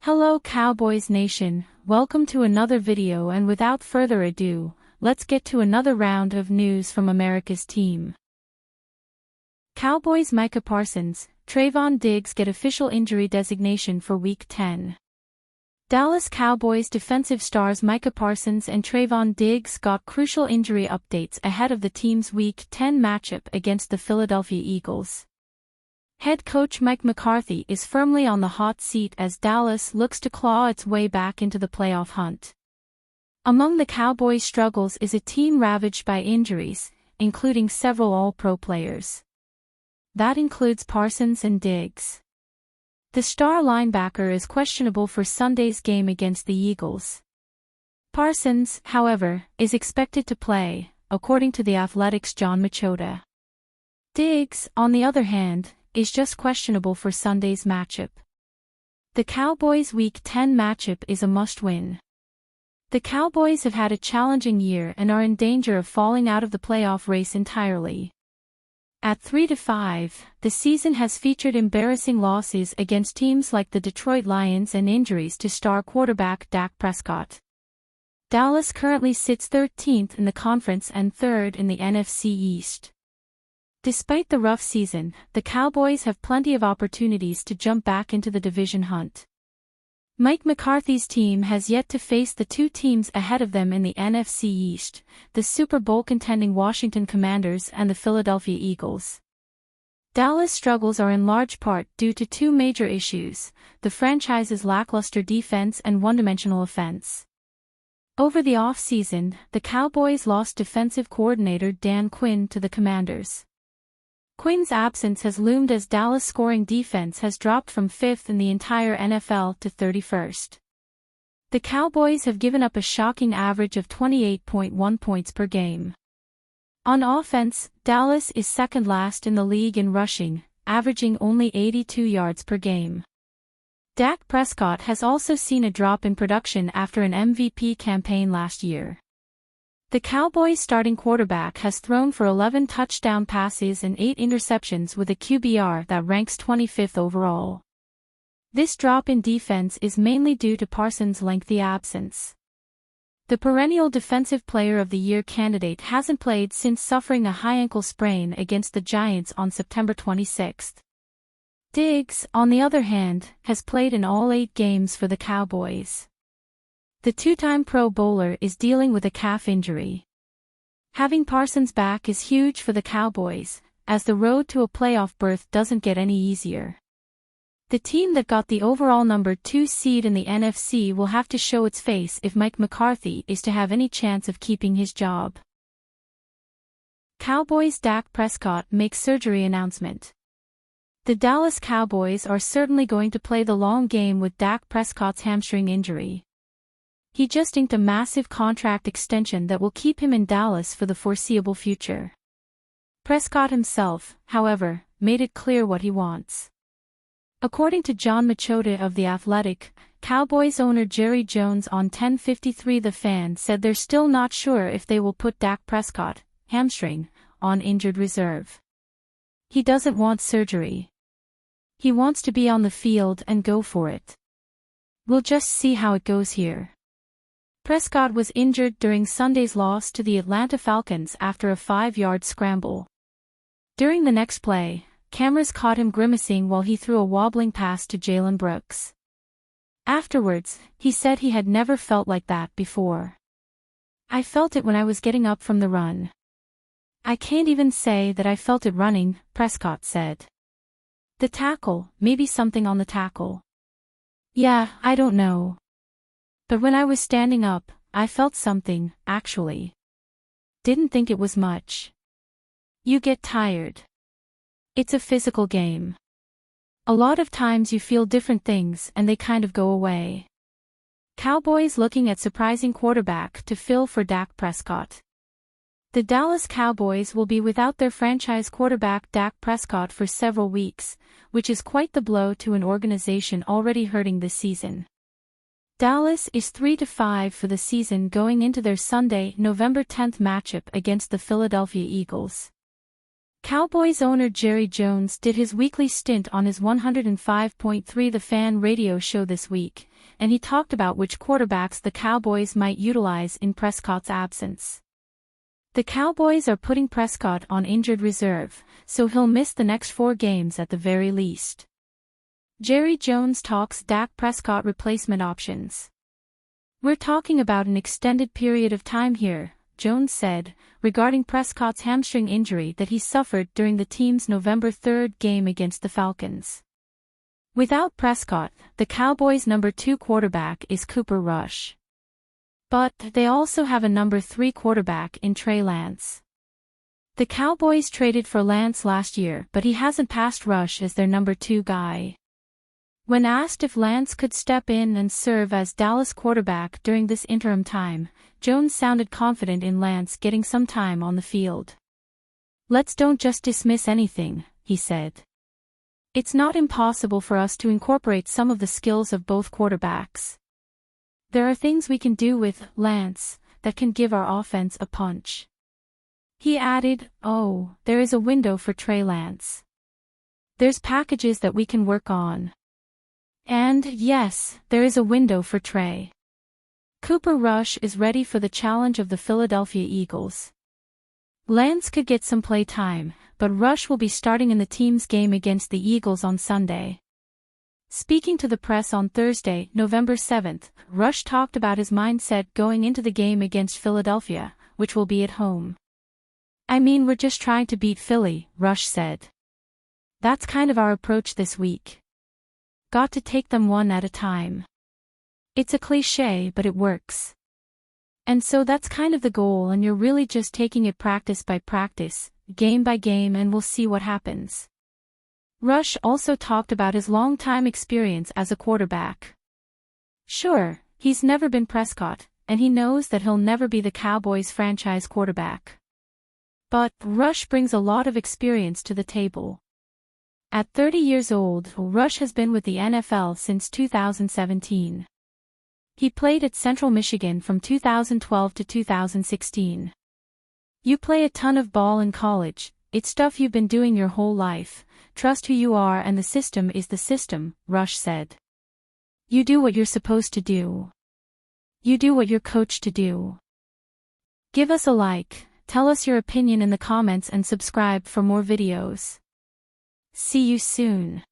Hello Cowboys Nation, welcome to another video, and without further ado, let's get to another round of news from America's team. Cowboys Micah Parsons, Trayvon Diggs get official injury designation for Week 10. Dallas Cowboys defensive stars Micah Parsons and Trayvon Diggs got crucial injury updates ahead of the team's Week 10 matchup against the Philadelphia Eagles. Head coach Mike McCarthy is firmly on the hot seat as Dallas looks to claw its way back into the playoff hunt. Among the Cowboys' struggles is a team ravaged by injuries, including several All-Pro players. That includes Parsons and Diggs. The star linebacker is questionable for Sunday's game against the Eagles. Parsons, however, is expected to play, according to The Athletic's John Machota. Diggs, on the other hand, is just questionable for Sunday's matchup. The Cowboys' Week 10 matchup is a must-win. The Cowboys have had a challenging year and are in danger of falling out of the playoff race entirely. At 3-5, the season has featured embarrassing losses against teams like the Detroit Lions and injuries to star quarterback Dak Prescott. Dallas currently sits 13th in the conference and 3rd in the NFC East. Despite the rough season, the Cowboys have plenty of opportunities to jump back into the division hunt. Mike McCarthy's team has yet to face the two teams ahead of them in the NFC East, the Super Bowl contending Washington Commanders and the Philadelphia Eagles. Dallas' struggles are in large part due to two major issues: the franchise's lackluster defense and one-dimensional offense. Over the off-season, the Cowboys lost defensive coordinator Dan Quinn to the Commanders. Quinn's absence has loomed as Dallas' scoring defense has dropped from 5th in the entire NFL to 31st. The Cowboys have given up a shocking average of 28.1 points per game. On offense, Dallas is second last in the league in rushing, averaging only 82 yards per game. Dak Prescott has also seen a drop in production after an MVP campaign last year. The Cowboys' starting quarterback has thrown for 11 touchdown passes and 8 interceptions with a QBR that ranks 25th overall. This drop in defense is mainly due to Parsons' lengthy absence. The perennial Defensive Player of the Year candidate hasn't played since suffering a high ankle sprain against the Giants on September 26. Diggs, on the other hand, has played in all 8 games for the Cowboys. The two-time Pro Bowler is dealing with a calf injury. Having Parsons back is huge for the Cowboys, as the road to a playoff berth doesn't get any easier. The team that got the overall number 2 seed in the NFC will have to show its face if Mike McCarthy is to have any chance of keeping his job. Cowboys' Dak Prescott makes surgery announcement. The Dallas Cowboys are certainly going to play the long game with Dak Prescott's hamstring injury. He just inked a massive contract extension that will keep him in Dallas for the foreseeable future. Prescott himself, however, made it clear what he wants. According to John Machota of The Athletic, Cowboys owner Jerry Jones on 1053 The Fan said they're still not sure if they will put Dak Prescott, hamstring, on injured reserve. He doesn't want surgery. He wants to be on the field and go for it. We'll just see how it goes here. Prescott was injured during Sunday's loss to the Atlanta Falcons after a 5-yard scramble. During the next play, cameras caught him grimacing while he threw a wobbling pass to Jalen Brooks. Afterwards, he said he had never felt like that before. "I felt it when I was getting up from the run. I can't even say that I felt it running," Prescott said. "The tackle, maybe something on the tackle. Yeah, I don't know. But when I was standing up, I felt something, actually. Didn't think it was much. You get tired. It's a physical game. A lot of times you feel different things and they kind of go away." Cowboys looking at surprising quarterback to fill for Dak Prescott. The Dallas Cowboys will be without their franchise quarterback Dak Prescott for several weeks, which is quite the blow to an organization already hurting this season. Dallas is 3-5 for the season going into their Sunday, November 10th matchup against the Philadelphia Eagles. Cowboys owner Jerry Jones did his weekly stint on his 105.3 The Fan radio show this week, and he talked about which quarterbacks the Cowboys might utilize in Prescott's absence. The Cowboys are putting Prescott on injured reserve, so he'll miss the next 4 games at the very least. Jerry Jones talks Dak Prescott replacement options. "We're talking about an extended period of time here," Jones said, regarding Prescott's hamstring injury that he suffered during the team's November 3 game against the Falcons. Without Prescott, the Cowboys' number 2 quarterback is Cooper Rush. But they also have a number 3 quarterback in Trey Lance. The Cowboys traded for Lance last year, but he hasn't passed Rush as their number 2 guy. When asked if Lance could step in and serve as Dallas quarterback during this interim time, Jones sounded confident in Lance getting some time on the field. "Let's don't just dismiss anything," he said. "It's not impossible for us to incorporate some of the skills of both quarterbacks. There are things we can do with Lance that can give our offense a punch." He added, "Oh, there is a window for Trey Lance. There's packages that we can work on. And, yes, there is a window for Trey. Cooper Rush is ready for the challenge of the Philadelphia Eagles. Lance could get some play time, but Rush will be starting in the team's game against the Eagles on Sunday." Speaking to the press on Thursday, November 7, Rush talked about his mindset going into the game against Philadelphia, which will be at home. "I mean, we're just trying to beat Philly," Rush said. "That's kind of our approach this week. Got to take them one at a time. It's a cliché, but it works. And so that's kind of the goal, and you're really just taking it practice by practice, game by game, and we'll see what happens." Rush also talked about his long-time experience as a quarterback. "Sure, he's never been Prescott, and he knows that he'll never be the Cowboys' franchise quarterback. But Rush brings a lot of experience to the table. At 30 years old, Rush has been with the NFL since 2017. He played at Central Michigan from 2012 to 2016. You play a ton of ball in college, it's stuff you've been doing your whole life, trust who you are and the system is the system," Rush said. "You do what you're supposed to do. You do what you're coached to do." Give us a like, tell us your opinion in the comments and subscribe for more videos. See you soon.